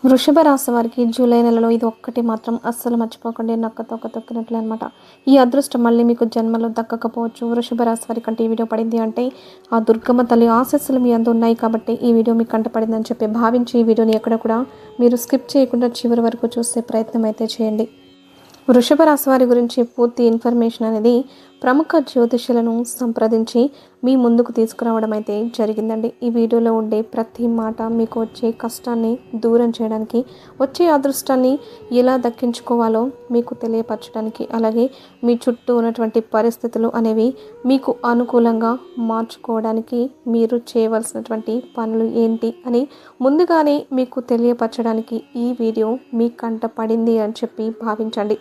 వృషభ రాశి వారికి జూలై నెలలో ఇది ఒక్కటి మాత్రం అస్సలు మర్చిపోకండి. నక్క తొక్క తొక్కినట్లే అనమాట. ఈ అదృష్టం మళ్ళీ మీకు జన్మలో దక్కకపోవచ్చు. వృషభ రాశి వారి కంటే ఈ వీడియో పడింది అంటే ఆ దుర్గమ్మ తల్లి ఆశస్సులు మీ అందు ఉన్నాయి కాబట్టి ఈ వీడియో మీకు కంట పడిందని చెప్పి భావించి ఈ వీడియోని ఎక్కడ కూడా మీరు స్కిప్ చేయకుండా చివరి వరకు చూసే ప్రయత్నం అయితే చేయండి. వృషభ రాశి వారి గురించి పూర్తి ఇన్ఫర్మేషన్ అనేది ప్రముఖ జ్యోతిష్యులను సంప్రదించి మీ ముందుకు తీసుకురావడం అయితే జరిగిందండి. ఈ వీడియోలో ఉండే ప్రతి మాట మీకు వచ్చే కష్టాన్ని దూరం చేయడానికి, వచ్చే అదృష్టాన్ని ఎలా దక్కించుకోవాలో మీకు తెలియపరచడానికి, అలాగే మీ చుట్టూ ఉన్నటువంటి పరిస్థితులు అనేవి మీకు అనుకూలంగా మార్చుకోవడానికి మీరు చేయవలసినటువంటి పనులు ఏంటి అని ముందుగానే మీకు తెలియపరచడానికి ఈ వీడియో మీ కంట పడింది అని చెప్పి భావించండి.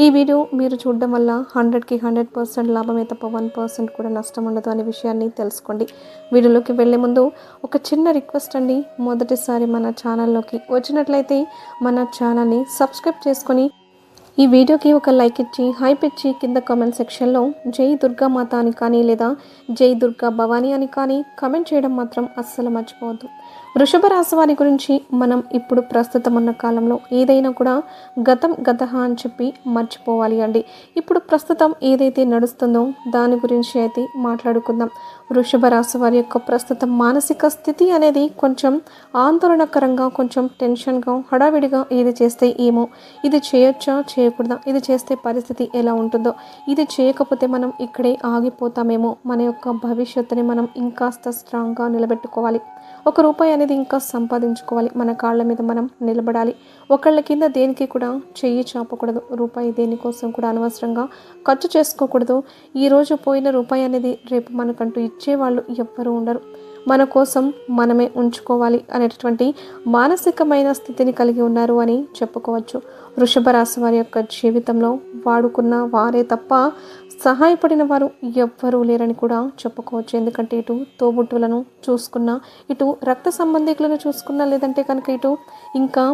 ఈ వీడియో మీరు చూడడం వల్ల 100కి 100% లాభమే తప్ప 1% కూడా నష్టం ఉండదు అనే విషయాన్ని తెలుసుకోండి. వీడియోలోకి వెళ్ళే ముందు ఒక చిన్న రిక్వెస్ట్ అండి. మొదటిసారి మన ఛానల్లోకి వచ్చినట్లయితే మన ఛానల్ని సబ్స్క్రైబ్ చేసుకొని ఈ వీడియోకి ఒక లైక్ ఇచ్చి హైప్ ఇచ్చి కింద కామెంట్ సెక్షన్లో జై దుర్గా మాత అని కానీ లేదా జై దుర్గా భవానీ అని కానీ కామెంట్ చేయడం మాత్రం అస్సలు మర్చిపోవద్దు. వృషభ రాశి వారి గురించి మనం ఇప్పుడు ప్రస్తుతం ఉన్న కాలంలో ఏదైనా కూడా గతహ అని చెప్పి మర్చిపోవాలి అండి. ఇప్పుడు ప్రస్తుతం ఏదైతే నడుస్తుందో దాని గురించి అయితే మాట్లాడుకుందాం. వృషభ రాశి వారి యొక్క ప్రస్తుతం మానసిక స్థితి అనేది కొంచెం ఆందోళనకరంగా, కొంచెం టెన్షన్గా, హడావిడిగా ఏది చేస్తే ఏమో, ఇది చేయొచ్చా చేయకూడదా, ఇది చేస్తే పరిస్థితి ఎలా ఉంటుందో, ఇది చేయకపోతే మనం ఇక్కడే ఆగిపోతామేమో, మన యొక్క భవిష్యత్తుని మనం ఇంకాస్త స్ట్రాంగ్గా నిలబెట్టుకోవాలి, ఒక రూపాయి అనేది ఇంకా సంపాదించుకోవాలి, మన కాళ్ళ మీద మనం నిలబడాలి, ఒకళ్ళ కింద దేనికి కూడా చెయ్యి చాపకూడదు, రూపాయి దేనికోసం కూడా అనవసరంగా ఖర్చు చేసుకోకూడదు. ఈరోజు పోయిన రూపాయి అనేది రేపు మనకంటూ ఇచ్చేవాళ్ళు ఎవ్వరూ ఉండరు, మన కోసం మనమే ఉంచుకోవాలి అనేటటువంటి మానసికమైన స్థితిని కలిగి ఉన్నారు అని చెప్పుకోవచ్చు. వృషభ రాశి వారి యొక్క జీవితంలో వాడుకున్న వారే తప్ప సహాయపడిన వారు ఎవ్వరూ లేరని కూడా చెప్పుకోవచ్చు. ఎందుకంటే ఇటు తోబుట్టువులను చూసుకున్నా, ఇటు రక్త సంబంధికులను చూసుకున్నా, లేదంటే కనుక ఇటు ఇంకా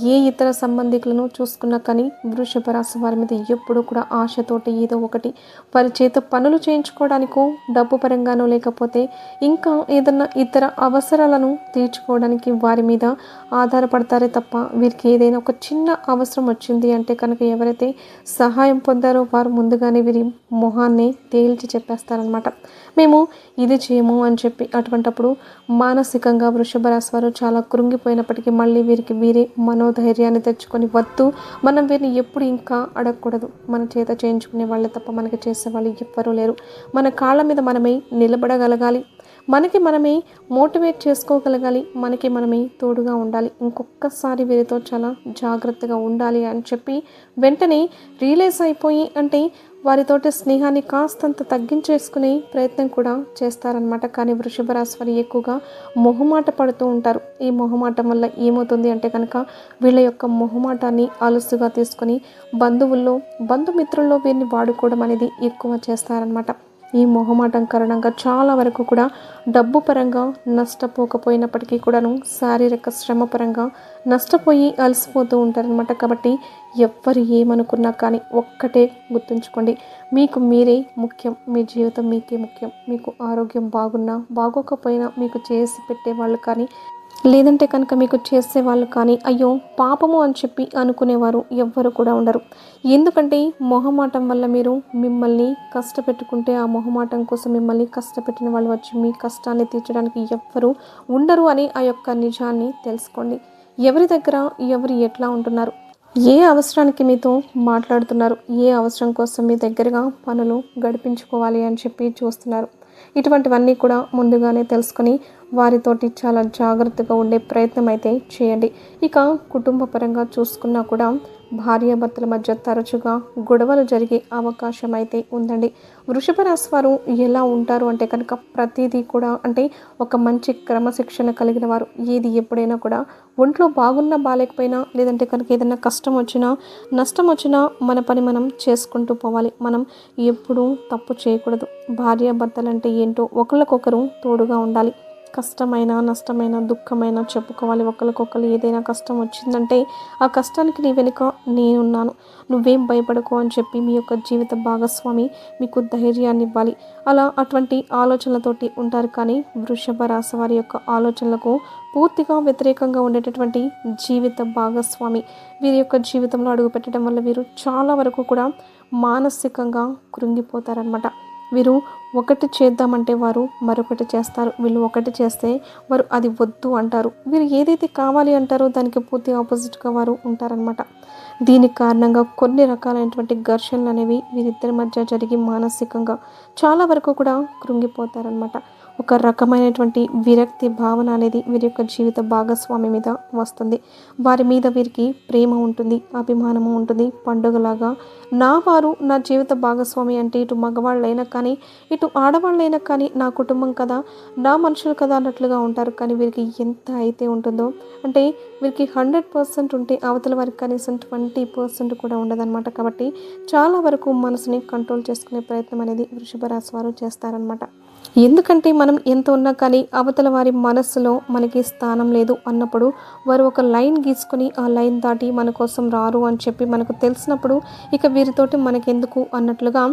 ఏ ఇతర సంబంధికులను చూసుకున్నా కానీ వృషభ రాశి వారి మీద ఎప్పుడూ కూడా ఆశతోటి ఏదో ఒకటి వారి చేత పనులు చేయించుకోవడానికో, డబ్బు పరంగానో, లేకపోతే ఇంకా ఏదన్నా ఇతర అవసరాలను తీర్చుకోవడానికి వారి మీద ఆధారపడతారే తప్ప వీరికి ఏదైనా ఒక చిన్న అవసరం వచ్చింది అంటే కనుక ఎవరైతే సహాయం పొందారో వారు ముందుగానే వీరి మొహాన్ని తేల్చి చెప్పేస్తారనమాట. మేము ఇది చేయము అని చెప్పి. అటువంటప్పుడు మానసికంగా వృషభ రాశి వారు చాలా కృంగిపోయినప్పటికీ మళ్ళీ వీరికి వీరే మనోధైర్యాన్ని తెచ్చుకొని వద్దు, మనం వీరిని ఎప్పుడు ఇంకా అడగకూడదు, మన చేత చేయించుకునే వాళ్ళే తప్ప మనకి చేసేవాళ్ళు ఎవ్వరూ లేరు, మన కాళ్ళ మీద మనమే నిలబడగలగాలి, మనకి మనమే మోటివేట్ చేసుకోగలగాలి, మనకి మనమే తోడుగా ఉండాలి, ఇంకొకసారి వీరితో చాలా జాగ్రత్తగా ఉండాలి అని చెప్పి వెంటనే రియలైజ్ అయిపోయి అంటే వారితోటి స్నేహాన్ని కాస్తంత తగ్గించేసుకునే ప్రయత్నం కూడా చేస్తారనమాట. కానీ వృషభ రాశి వారు ఎక్కువగా మొహమాట పడుతూ ఉంటారు. ఈ మొహమాటం వల్ల ఏమవుతుంది అంటే కనుక వీళ్ళ యొక్క మొహమాటాన్ని అలుసుగా తీసుకొని బంధుమిత్రుల్లో వీరిని వాడుకోవడం అనేది ఎక్కువ చేస్తారనమాట. ఈ మొహమాటం కారణంగా చాలా వరకు కూడా డబ్బు పరంగా నష్టపోకపోయినప్పటికీ కూడాను శారీరక శ్రమ పరంగా నష్టపోయి అలసిపోతూ ఉంటారనమాట. కాబట్టి ఎవ్వరు ఏమనుకున్నా కానీ ఒక్కటే గుర్తుంచుకోండి, మీకు మీరే ముఖ్యం, మీ జీవితం మీకే ముఖ్యం. మీకు ఆరోగ్యం బాగున్నా బాగోకపోయినా మీకు చేసి పెట్టేవాళ్ళు కానీ లేదంటే కనుక మీకు చేసేవాళ్ళు కానీ అయ్యో పాపము అని చెప్పి అనుకునేవారు ఎవ్వరు కూడా ఉండరు. ఎందుకంటే మొహమాటం వల్ల మీరు మిమ్మల్ని కష్టపెట్టుకుంటే ఆ మొహమాటం కోసం మిమ్మల్ని కష్టపెట్టిన వాళ్ళు వచ్చి మీ కష్టాన్ని తీర్చడానికి ఎవ్వరు ఉండరు అని ఆ యొక్క నిజాన్ని తెలుసుకోండి. ఎవరి దగ్గర ఎవరు ఎట్లా ఉంటున్నారు, ఏ అవసరానికి మీతో మాట్లాడుతున్నారు, ఏ అవసరం కోసం మీ దగ్గరగా పనులు గడిపించుకోవాలి అని చెప్పి చూస్తున్నారు, ఇటువంటివన్నీ కూడా ముందుగానే తెలుసుకొని వారితోటి చాలా జాగ్రత్తగా ఉండే ప్రయత్నం అయితే చేయండి. ఇక కుటుంబ పరంగా చూసుకున్నా కూడా భార్యాభర్తల మధ్య తరచుగా గొడవలు జరిగే అవకాశం అయితే ఉందండి. వృషభ రాశి వారు ఎలా ఉంటారు అంటే కనుక ప్రతిదీ కూడా అంటే ఒక మంచి క్రమశిక్షణ కలిగిన వారు. ఏది ఎప్పుడైనా కూడా ఒంట్లో బాగున్నా బాగాలేకపోయినా లేదంటే కనుక ఏదైనా కష్టం వచ్చినా నష్టం వచ్చినా మన పని మనం చేసుకుంటూ పోవాలి. మనం ఎప్పుడూ తప్పు చేయకూడదు. భార్యాభర్తలు అంటే ఏంటో ఒకరికొకరు తోడుగా ఉండాలి. కష్టమైన, నష్టమైన, దుఃఖమైన చెప్పుకోవాలి ఒకళ్ళకొకళ్ళు. ఏదైనా కష్టం వచ్చిందంటే ఆ కష్టానికి నీ వెనుక నేనున్నాను, నువ్వేం భయపడకు అని చెప్పి మీ యొక్క జీవిత భాగస్వామి మీకు ధైర్యాన్ని ఇవ్వాలి. అలా అటువంటి ఆలోచనలతోటి ఉంటారు. కానీ వృషభ రాశి వారి యొక్క ఆలోచనలకు పూర్తిగా వ్యతిరేకంగా ఉండేటటువంటి జీవిత భాగస్వామి వీరి యొక్క జీవితంలో అడుగుపెట్టడం వల్ల వీరు చాలా వరకు కూడా మానసికంగా కృంగిపోతారనమాట. వీరు ఒకటి చేద్దామంటే వారు మరొకటి చేస్తారు. వీళ్ళు ఒకటి చేస్తే వారు అది వద్దు అంటారు. వీరు ఏదైతే కావాలి అంటారో దానికి పూర్తి ఆపోజిట్గా వారు ఉంటారనమాట. దీనికి కారణంగా కొన్ని రకాలైనటువంటి ఘర్షణలు అనేవి వీరిద్దరి మధ్య జరిగి మానసికంగా చాలా వరకు కూడా కృంగిపోతారనమాట. ఒక రకమైనటువంటి విరక్తి భావన అనేది వీరి యొక్క జీవిత భాగస్వామి మీద వస్తుంది. వారి మీద వీరికి ప్రేమ ఉంటుంది, అభిమానము ఉంటుంది. పండుగలాగా నా వారు, నా జీవిత భాగస్వామి అంటే ఇటు మగవాళ్ళైనా కానీ ఇటు ఆడవాళ్ళైనా కానీ నా కుటుంబం కదా, నా మనుషులు కదా అన్నట్లుగా ఉంటారు. కానీ వీరికి ఎంత అయితే ఉంటుందో అంటే వీరికి 100% ఉంటే అవతల వారికి కనీసం 20% కూడా ఉండదన్నమాట. కాబట్టి చాలా వరకు మనసుని కంట్రోల్ చేసుకునే ప్రయత్నం అనేది వృషభ రాశి వారు చేస్తారనమాట. ఎందుకంటే మనం ఎంత ఉన్నా కానీ అవతల వారి మనస్సులో మనకి స్థానం లేదు అన్నప్పుడు వారు ఒక లైన్ గీసుకొని ఆ లైన్ దాటి మన కోసం రారు అని చెప్పి మనకు తెలిసినప్పుడు ఇక వీరితోటి మనకెందుకు అన్నట్లుగా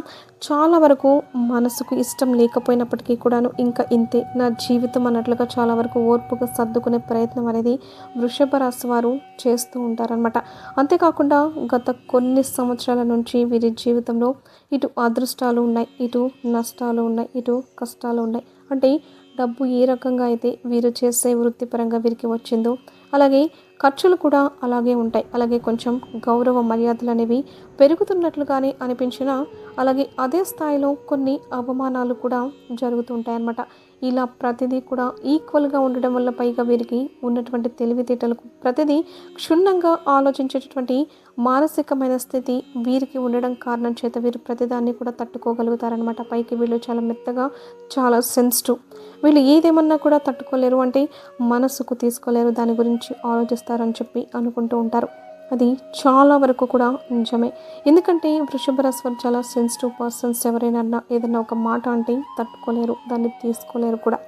చాలా వరకు మనసుకు ఇష్టం లేకపోయినప్పటికీ కూడాను ఇంకా ఇంతే నా జీవితం అన్నట్లుగా చాలా వరకు ఓర్పుగా సర్దుకునే ప్రయత్నం అనేది వృషభ రాశి వారు చేస్తూ ఉంటారనమాట. అంతేకాకుండా గత కొన్ని సంవత్సరాల నుంచి వీరి జీవితంలో ఇటు అదృష్టాలు ఉన్నాయి, ఇటు నష్టాలు ఉన్నాయి, ఇటు కష్టాలు ఉన్నాయి. అంటే డబ్బు ఏ రకంగా అయితే వీరు చేసే వృత్తిపరంగా వీరికి వచ్చిందో అలాగే ఖర్చులు కూడా అలాగే ఉంటాయి. అలాగే కొంచెం గౌరవ మర్యాదలు అనేవి పెరుగుతున్నట్లుగానే అనిపించినా అలాగే అదే స్థాయిలో కొన్ని అవమానాలు కూడా జరుగుతుంటాయి అన్నమాట. ఇలా ప్రతిదీ కూడా ఈక్వల్గా ఉండడం వల్ల పైగా వీరికి ఉన్నటువంటి తెలివితేటలకు ప్రతిదీ క్షుణ్ణంగా ఆలోచించేటటువంటి మానసికమైన స్థితి వీరికి ఉండడం కారణం చేత వీరు ప్రతిదాన్ని కూడా తట్టుకోగలుగుతారనమాట. పైకి వీళ్ళు చాలా మెత్తగా, చాలా సెన్సిటివ్. వీళ్ళు ఏదేమన్నా కూడా తట్టుకోలేరు, అంటే మనసుకు తీసుకోలేరు, దాని గురించి ఆలోచిస్తారని చెప్పి అనుకుంటూ ఉంటారు. అది చాలా వరకు కూడా నిజమే. ఎందుకంటే వృషభ రాశి వారు చాలా సెన్సిటివ్ పర్సన్స్. ఎవరైనా ఏదైనా ఒక మాట అంటే తట్టుకోలేరు, దాన్ని తీసుకోలేరు కూడా.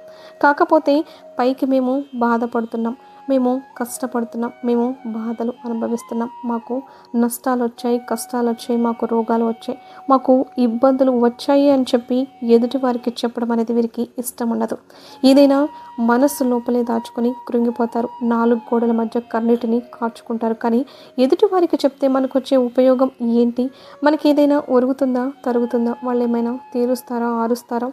కాకపోతే పైకి మేము బాధపడుతున్నాం, మేము కష్టపడుతున్నాం, మేము బాధలు అనుభవిస్తున్నాం, మాకు నష్టాలు వచ్చాయి, కష్టాలు వచ్చాయి, మాకు రోగాలు వచ్చాయి, మాకు ఇబ్బందులు వచ్చాయి అని చెప్పి ఎదుటి వారికి చెప్పడం అనేది వీరికి ఇష్టం ఉండదు. ఏదైనా మనస్సు లోపలే దాచుకొని కృంగిపోతారు. 4 గోడల మధ్య కన్నీటిని కార్చుకుంటారు. కానీ ఎదుటి వారికి చెప్తే మనకు వచ్చే ఉపయోగం ఏంటి? మనకి ఏదైనా ఒరుగుతుందా, తరుగుతుందా? వాళ్ళు ఏమైనా తీరుస్తారా, ఆరుస్తారా?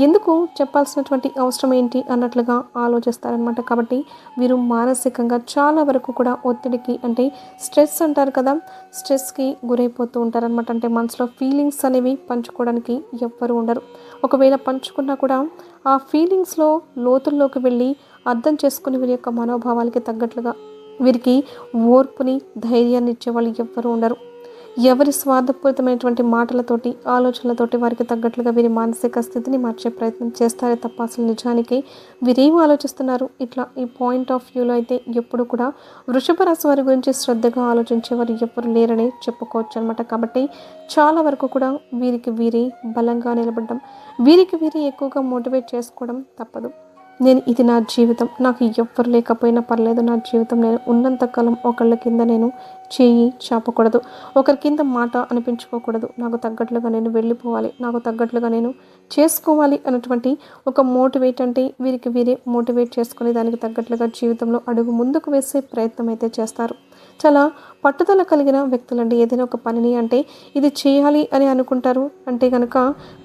ఎందుకు చెప్పాల్సినటువంటి అవసరం ఏంటి అన్నట్లుగా ఆలోచిస్తారనమాట. కాబట్టి వీరు మానసికంగా చాలా వరకు కూడా ఒత్తిడికి, అంటే స్ట్రెస్ అంటారు కదా, స్ట్రెస్కి గురైపోతూ ఉంటారనమాట. అంటే మనసులో ఫీలింగ్స్ అనేవి పంచుకోవడానికి ఎవ్వరు ఉండరు. ఒకవేళ పంచుకున్నా కూడా ఆ ఫీలింగ్స్లో లోతుల్లోకి వెళ్ళి అర్థం చేసుకుని వీరి యొక్క మనోభావాలకి తగ్గట్లుగా వీరికి ఓర్పుని, ధైర్యాన్ని ఇచ్చేవాళ్ళు ఎవ్వరూ ఉండరు. ఎవరి స్వార్థపూరితమైనటువంటి మాటలతోటి, ఆలోచనలతోటి వారికి తగ్గట్లుగా వీరి మానసిక స్థితిని మార్చే ప్రయత్నం చేస్తారే తప్ప అసలు నిజానికి వీరేం ఆలోచిస్తున్నారు ఇట్లా ఈ పాయింట్ ఆఫ్ వ్యూలో అయితే ఎప్పుడు కూడా వృషభ రాశి వారి గురించి శ్రద్ధగా ఆలోచించేవారు ఎవ్వరు లేరని చెప్పుకోవచ్చు అనమాట. కాబట్టి చాలా వరకు కూడా వీరికి వీరే బలంగా నిలబడడం, వీరికి వీరే ఎక్కువగా మోటివేట్ చేసుకోవడం తప్పదు. ఇది నా జీవితం, నాకు ఎవ్వరు లేకపోయినా పర్లేదు, నా జీవితం నేను ఉన్నంతకాలం ఒకళ్ళ కింద నేను చేయి చాపకూడదు, ఒకరి కింద మాట అనిపించుకోకూడదు, నాకు తగ్గట్లుగా నేను వెళ్ళిపోవాలి, నాకు తగ్గట్లుగా నేను చేసుకోవాలి అన్నటువంటి ఒక మోటివేట్, అంటే వీరికి వీరే మోటివేట్ చేసుకుని దానికి తగ్గట్లుగా జీవితంలో అడుగు ముందుకు వేసే ప్రయత్నం అయితే చేస్తారు. చాలా పట్టుదల కలిగిన వ్యక్తులండి. ఏదైనా ఒక పనిని అంటే ఇది చేయాలి అని అనుకుంటారు అంటే కనుక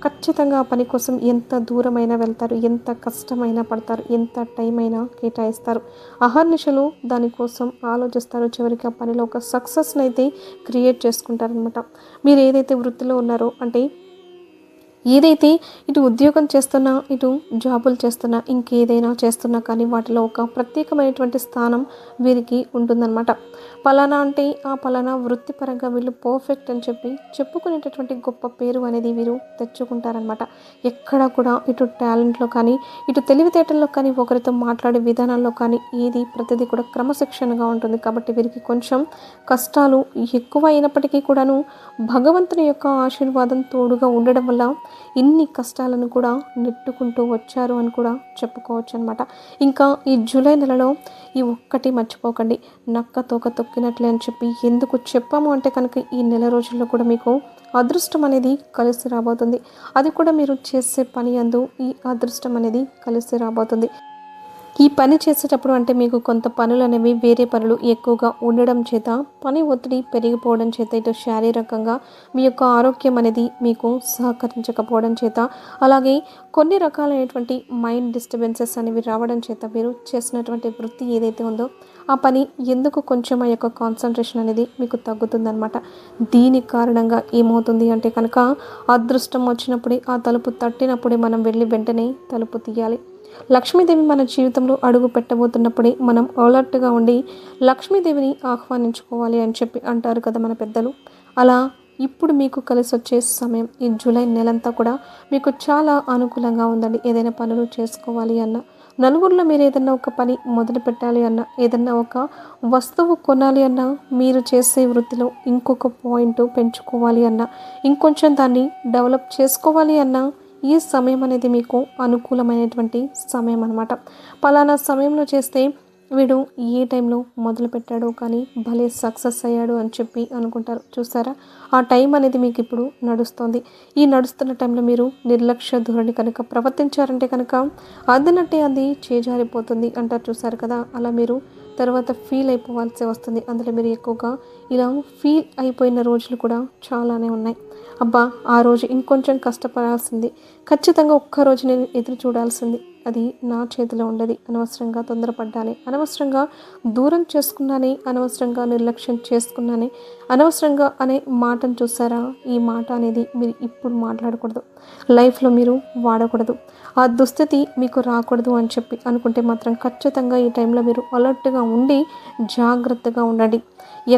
ఖచ్చితంగా ఆ పని కోసం ఎంత దూరమైనా వెళ్తారు, ఎంత కష్టమైనా పడతారు, ఎంత టైం అయినా కేటాయిస్తారు, అహర్నిశలు దానికోసం ఆలోచిస్తారు. చివరికి ఆ పనిలో ఒక సక్సెస్ని అయితే క్రియేట్ చేసుకుంటారనమాట. మీరు ఏదైతే వృత్తిలో ఉన్నారో, అంటే ఏదైతే ఇటు ఉద్యోగం చేస్తున్నా, ఇటు జాబులు చేస్తున్నా, ఇంకేదైనా చేస్తున్నా కానీ వాటిలో ఒక ప్రత్యేకమైనటువంటి స్థానం వీరికి ఉంటుందన్నమాట. పలానా అంటే ఆ పలానా వృత్తిపరంగా వీళ్ళు పర్ఫెక్ట్ అని చెప్పి చెప్పుకునేటటువంటి గొప్ప పేరు అనేది వీరు తెచ్చుకుంటారనమాట. ఎక్కడ కూడా ఇటు టాలెంట్లో కానీ, ఇటు తెలివితేటల్లో కానీ, ఒకరితో మాట్లాడే విధానాల్లో కానీ ప్రతిదీ కూడా క్రమశిక్షణగా ఉంటుంది. కాబట్టి వీరికి కొంచెం కష్టాలు ఎక్కువ అయినప్పటికీ కూడాను భగవంతుని యొక్క ఆశీర్వాదం తోడుగా ఉండడం వల్ల ఇన్ని కష్టాలను కూడా నెట్టుకుంటూ వచ్చారు అని కూడా చెప్పుకోవచ్చు అనమాట. ఇంకా ఈ జూలై నెలలో ఈ ఒక్కటి మర్చిపోకండి, నక్క తోక తొక్కినట్లే అని చెప్పి ఎందుకు చెప్పాము అంటే కనుక ఈ నెల రోజుల్లో కూడా మీకు అదృష్టం అనేది కలిసి రాబోతుంది. అది కూడా మీరు చేసే పని యందు ఈ అదృష్టం అనేది కలిసి రాబోతుంది. ఈ పని చేసేటప్పుడు అంటే మీకు కొంత పనులు అనేవి వేరే పనులు ఎక్కువగా ఉండడం చేత పని ఒత్తిడి పెరిగిపోవడం చేత ఇటు శారీరకంగా మీ యొక్క ఆరోగ్యం అనేది మీకు సహకరించకపోవడం చేత, అలాగే కొన్ని రకాలైనటువంటి మైండ్ డిస్టర్బెన్సెస్ అనేవి రావడం చేత మీరు చేసినటువంటి వృత్తి ఏదైతే ఉందో ఆ పని ఎందుకు కొంచెం ఆ యొక్క కాన్సన్ట్రేషన్ అనేది మీకు తగ్గుతుందనమాట. దీని కారణంగా ఏమవుతుంది అంటే కనుక అదృష్టం వచ్చినప్పుడే ఆ తలుపు తట్టినప్పుడే మనం వెళ్ళి వెంటనే తలుపు తీయాలి. లక్ష్మీదేవి మన జీవితంలో అడుగు పెట్టబోతున్నప్పుడే మనం అలర్ట్గా ఉండి లక్ష్మీదేవిని ఆహ్వానించుకోవాలి అని చెప్పి అంటారు కదా మన పెద్దలు. అలా ఇప్పుడు మీకు కలిసి వచ్చే సమయం ఈ జూలై నెలంతా కూడా మీకు చాలా అనుకూలంగా ఉందండి. ఏదైనా పనులు చేసుకోవాలి అన్న, నలుగురిలో మీరు ఏదైనా ఒక పని మొదలు పెట్టాలి అన్న, ఏదైనా ఒక వస్తువు కొనాలి అన్న, మీరు చేసే వృత్తిలో ఇంకొక పాయింట్ పెంచుకోవాలి అన్న, ఇంకొంచెం దాన్ని డెవలప్ చేసుకోవాలి అన్న, ఈ సమయం అనేది మీకు అనుకూలమైనటువంటి సమయం అనమాట. పలానా సమయంలో చేస్తే వీడు ఏ టైంలో మొదలు పెట్టాడో కానీ భలే సక్సెస్ అయ్యాడు అని చెప్పి అనుకుంటారు. చూసారా, ఆ టైం అనేది మీకు ఇప్పుడు నడుస్తుంది. ఈ నడుస్తున్న టైంలో మీరు నిర్లక్ష్య ధోరణి కనుక ప్రవర్తించారంటే కనుక అదనంటే అది చేజారిపోతుంది అంటారు. చూసారు కదా, అలా మీరు తర్వాత ఫీల్ అయిపోవాల్సి వస్తుంది. అందులో మీరు ఎక్కువగా ఇలా ఫీల్ అయిపోయిన రోజులు కూడా చాలానే ఉన్నాయి. అబ్బా, ఆ రోజు ఇంకొంచెం కష్టపడాల్సింది, ఖచ్చితంగా ఒక్కరోజు నేను ఎదురు చూడాల్సింది, అది నా చేతిలో ఉండదు, అనవసరంగా తొందరపడ్డానే, అనవసరంగా దూరం చేసుకున్నానే, అనవసరంగా నిర్లక్ష్యం చేసుకున్నానే, అనవసరంగా అనే మాటను చూసారా, ఈ మాట అనేది మీరు ఇప్పుడు మాట్లాడకూడదు, లైఫ్లో మీరు వాడకూడదు. ఆ దుస్థితి మీకు రాకూడదు అని చెప్పి అనుకుంటే మాత్రం ఖచ్చితంగా ఈ టైంలో మీరు అలర్ట్గా ఉండి జాగ్రత్తగా ఉండండి.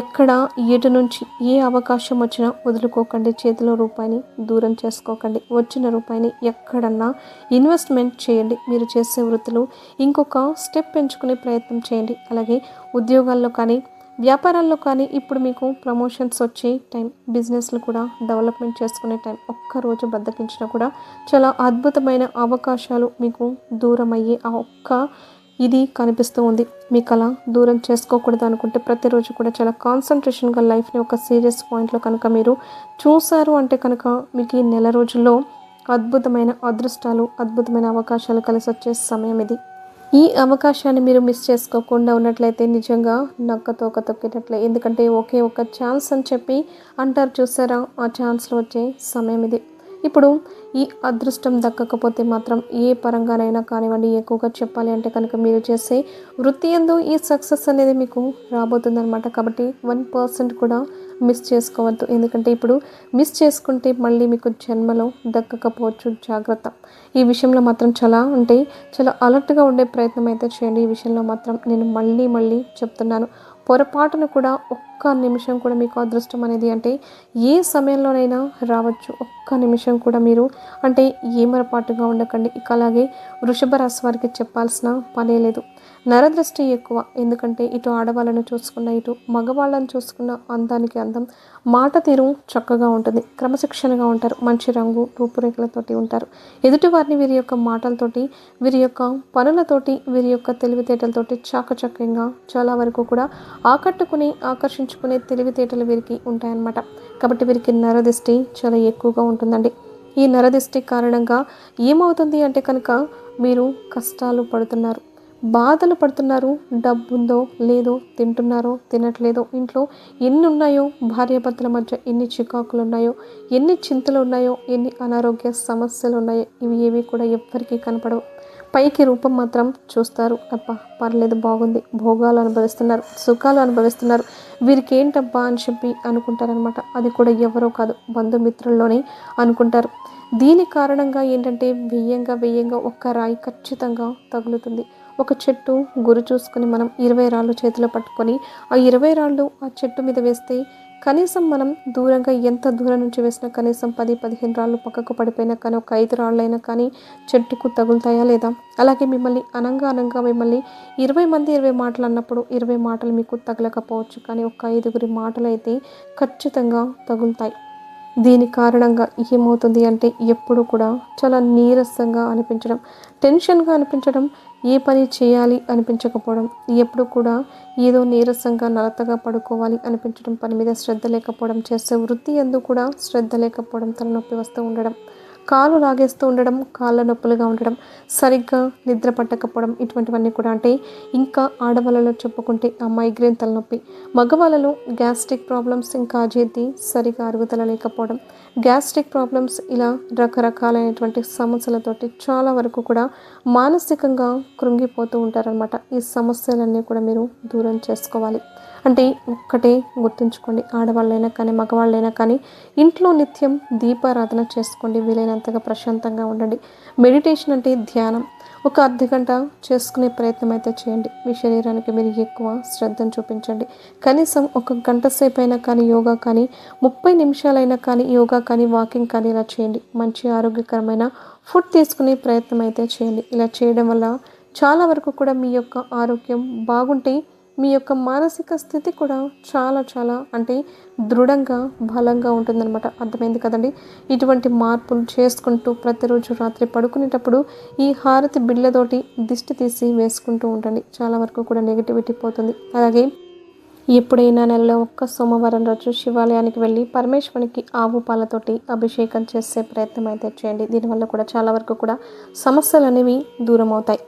ఎక్కడ ఎటు నుంచి ఏ అవకాశం వచ్చినా వదులుకోకండి. చేతిలో రూపాయిని దూరం చేసుకోకండి. వచ్చిన రూపాయిని ఎక్కడన్నా ఇన్వెస్ట్మెంట్ చేయండి. మీరు చేసే వృత్తిలో ఇంకొక స్టెప్ పెంచుకునే ప్రయత్నం చేయండి. అలాగే ఉద్యోగాల్లో కానీ వ్యాపారాల్లో కానీ ఇప్పుడు మీకు ప్రమోషన్స్ వచ్చే టైం, బిజినెస్లు కూడా డెవలప్మెంట్ చేసుకునే టైం. ఒక్కరోజు బద్దకించినా కూడా చాలా అద్భుతమైన అవకాశాలు మీకు దూరం అయ్యే ఆ ఒక్క ఇది కనిపిస్తూ ఉంది. మీకు అలా దూరం చేసుకోకూడదు అనుకుంటే ప్రతిరోజు కూడా చాలా కాన్సన్ట్రేషన్గా లైఫ్ని ఒక సీరియస్ పాయింట్లో కనుక మీరు చూసారు అంటే కనుక మీకు ఈ నెల రోజుల్లో అద్భుతమైన అదృష్టాలు, అద్భుతమైన అవకాశాలు కలిసి వచ్చే సమయం ఇది. ఈ అవకాశాన్ని మీరు మిస్ చేసుకోకుండా ఉన్నట్లయితే నిజంగా నక్క తోక తొక్కేటట్లే. ఎందుకంటే ఒకే ఒక ఛాన్స్ అని చెప్పి అంటారు. చూసారా, ఆ ఛాన్స్లో వచ్చే సమయం ఇది. ఇప్పుడు ఈ అదృష్టం దక్కకపోతే మాత్రం ఏ పరంగానైనా కానివ్వండి, ఎక్కువగా చెప్పాలి అంటే కనుక మీరు చేసే వృత్తి యందు ఈ సక్సెస్ అనేది మీకు రాబోతుందన్నమాట. కాబట్టి 1% కూడా మిస్ చేసుకోవద్దు. ఎందుకంటే ఇప్పుడు మిస్ చేసుకుంటే మళ్ళీ మీకు జన్మలో దక్కకపోవచ్చు. జాగ్రత్త. ఈ విషయంలో మాత్రం చాలా అలర్ట్గా ఉండే ప్రయత్నం అయితే చేయండి. ఈ విషయంలో మాత్రం నేను మళ్ళీ చెప్తున్నాను, పొరపాటును కూడా ఒక్క నిమిషం కూడా మీకు అదృష్టం అనేది అంటే ఏ సమయంలోనైనా రావచ్చు. ఒక్క నిమిషం కూడా మీరు అంటే ఏమరపాటుగా ఉండకండి. ఇక అలాగే వృషభ రాశి వారికి చెప్పాల్సిన పనే లేదు. నరదృష్టి ఎక్కువ. ఎందుకంటే ఇటు ఆడవాళ్ళను చూసుకున్న, ఇటు మగవాళ్ళను చూసుకున్న అందానికి అందం, మాట తీరు చక్కగా ఉంటుంది, క్రమశిక్షణగా ఉంటారు, మంచి రంగు రూపురేఖలతోటి ఉంటారు. ఎదుటి వారిని వీరి యొక్క మాటలతోటి, వీరి యొక్క పనులతోటి, వీరి యొక్క తెలివితేటలతోటి చాకచక్యంగా చాలా వరకు కూడా ఆకర్షించుకునే తెలివితేటలు వీరికి ఉంటాయన్నమాట. కాబట్టి వీరికి నరదిష్టి చాలా ఎక్కువగా ఉంటుందండి. ఈ నరదిష్టి కారణంగా ఏమవుతుంది అంటే కనుక మీరు కష్టాలు పడుతున్నారు, బాధలు పడుతున్నారు, డబ్బుందో లేదో, తింటున్నారో తినట్లేదో, ఇంట్లో ఎన్ని ఉన్నాయో, భార్యాభర్తల మధ్య ఎన్ని చికాకులు ఉన్నాయో, ఎన్ని చింతలు ఉన్నాయో, ఎన్ని అనారోగ్య సమస్యలు ఉన్నాయో, ఇవి ఏవి కూడా ఎవ్వరికీ కనపడవు. పైకి రూపం మాత్రం చూస్తారు. అబ్బా, పర్లేదు, బాగుంది, భోగాలు అనుభవిస్తున్నారు, సుఖాలు అనుభవిస్తున్నారు, వీరికి ఏంటబ్బా అని చెప్పి అనుకుంటారనమాట. అది కూడా ఎవరో కాదు, బంధుమిత్రుల్లోనే అనుకుంటారు. దీని కారణంగా ఏంటంటే వెయ్యంగా ఒక్క రాయి ఖచ్చితంగా తగులుతుంది. ఒక చెట్టు గురి చూసుకొని మనం 20 రాళ్ళు చేతిలో పట్టుకొని ఆ 20 రాళ్ళు ఆ చెట్టు మీద వేస్తే కనీసం మనం దూరంగా ఎంత దూరం నుంచి వేసినా కనీసం 10-15 రాళ్ళు పక్కకు పడిపోయినా కానీ ఒక 5 రాళ్ళైనా కానీ చెట్టుకు తగులుతాయా లేదా? అలాగే మిమ్మల్ని అనంగా మిమ్మల్ని 20 మంది 20 మాటలు అన్నప్పుడు 20 మాటలు మీకు తగలకపోవచ్చు, కానీ ఒక 5గురి మాటలు అయితే ఖచ్చితంగా తగులుతాయి. దీని కారణంగా ఏమవుతుంది అంటే ఎప్పుడు కూడా చాలా నీరసంగా అనిపించడం, టెన్షన్గా అనిపించడం, ఏ పని చేయాలి అనిపించకపోవడం, ఎప్పుడు కూడా ఏదో నీరసంగా నలతగా పడుకోవాలి అనిపించడం, పని మీద శ్రద్ధ లేకపోవడం, చేసే వృత్తి యందు కూడా శ్రద్ధ లేకపోవడం, తలనొప్పి వస్తూ ఉండడం, కాలు లాగేస్తూ ఉండడం, కాళ్ళ నొప్పులుగా ఉండడం, సరిగ్గా నిద్ర పట్టకపోవడం, ఇటువంటివన్నీ కూడా అంటే ఇంకా ఆడవాళ్ళలో చెప్పుకుంటే ఆ మైగ్రేన్ తలనొప్పి, మగవాళ్ళలో గ్యాస్ట్రిక్ ప్రాబ్లమ్స్, ఇంకా అజీర్తి, సరిగా అరుగుదల లేకపోవడం, గ్యాస్ట్రిక్ ప్రాబ్లమ్స్, ఇలా రకరకాలైనటువంటి సమస్యలతోటి చాలా వరకు కూడా మానసికంగా కృంగిపోతూ ఉంటారనమాట. ఈ సమస్యలన్నీ కూడా మీరు దూరం చేసుకోవాలి. అంటే ఒక్కటే గుర్తుంచుకోండి, ఆడవాళ్ళైనా కానీ మగవాళ్ళైనా కానీ ఇంట్లో నిత్యం దీపారాధన చేసుకోండి. వీలైనంతగా ప్రశాంతంగా ఉండండి. మెడిటేషన్ అంటే ధ్యానం ఒక అర్ధగంట చేసుకునే ప్రయత్నం అయితే చేయండి. మీ శరీరానికి మీరు ఎక్కువ శ్రద్ధను చూపించండి. కనీసం ఒక గంట సేపు అయినా కానీ యోగా కానీ, 30 నిమిషాలైనా కానీ యోగా కానీ, వాకింగ్ కానీ ఇలా చేయండి. మంచి ఆరోగ్యకరమైన ఫుడ్ తీసుకునే ప్రయత్నం అయితే చేయండి. ఇలా చేయడం వల్ల చాలా వరకు కూడా మీ యొక్క ఆరోగ్యం బాగుంటే మీ యొక్క మానసిక స్థితి కూడా చాలా చాలా అంటే దృఢంగా బలంగా ఉంటుందన్నమాట. అర్థమైంది కదండి. ఇటువంటి మార్పులు చేసుకుంటూ ప్రతిరోజు రాత్రి పడుకునేటప్పుడు ఈ హారతి బిళ్ళతోటి దిష్టి తీసి వేసుకుంటూ ఉండండి. చాలా వరకు కూడా నెగిటివిటీ పోతుంది. అలాగే ఎప్పుడైనా నెలలో ఒక్క సోమవారం రోజు శివాలయానికి వెళ్ళి పరమేశ్వరునికి ఆవు పాలతోటి అభిషేకం చేసే ప్రయత్నం అయితే చేయండి. దీనివల్ల కూడా చాలా వరకు కూడా సమస్యలు అనేవి దూరం అవుతాయి.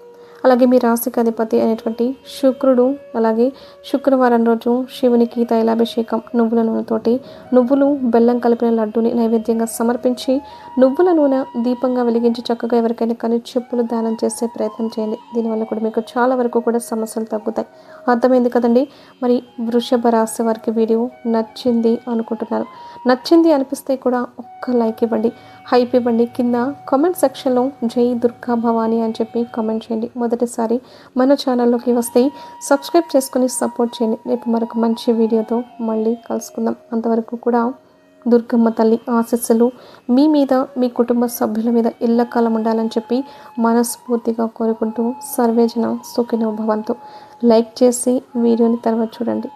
అలాగే మీ రాశికి అధిపతి అయినటువంటి శుక్రుడు, అలాగే శుక్రవారం రోజు శివునికి తైలాభిషేకం నువ్వుల నూనెతోటి, నువ్వులు బెల్లం కలిపిన లడ్డూని నైవేద్యంగా సమర్పించి నువ్వుల నూనె దీపంగా వెలిగించి చక్కగా ఎవరికైనా కానీ చెప్పులు దానం చేసే ప్రయత్నం చేయండి. దీనివల్ల కూడా మీకు చాలా వరకు కూడా సమస్యలు తగ్గుతాయి. అర్థమైంది కదండి. మరి వృషభ రాశి వారికి వీడియో నచ్చింది అనుకుంటున్నారు. నచ్చింది అనిపిస్తే కూడా ఒక్క లైక్ ఇవ్వండి, హైప్ ఇవ్వండి. కింద కామెంట్ సెక్షన్లో జై దుర్గా భవానీ అని చెప్పి కామెంట్ చేయండి. మొదటిసారి మన ఛానల్లోకి వస్తే సబ్స్క్రైబ్ చేసుకొని సపోర్ట్ చేయండి. రేపు మరొక మంచి వీడియోతో మళ్ళీ కలుసుకుందాం. అంతవరకు కూడా దుర్గమ్మ తల్లి ఆశీస్సులు మీ మీద, మీ కుటుంబ సభ్యుల మీద ఎల్లకాలం ఉండాలని చెప్పి మనస్ఫూర్తిగా కోరుకుంటూ సర్వేజన సుఖినో భవంతు. లైక్ చేసి వీడియోని తర్వాత చూడండి.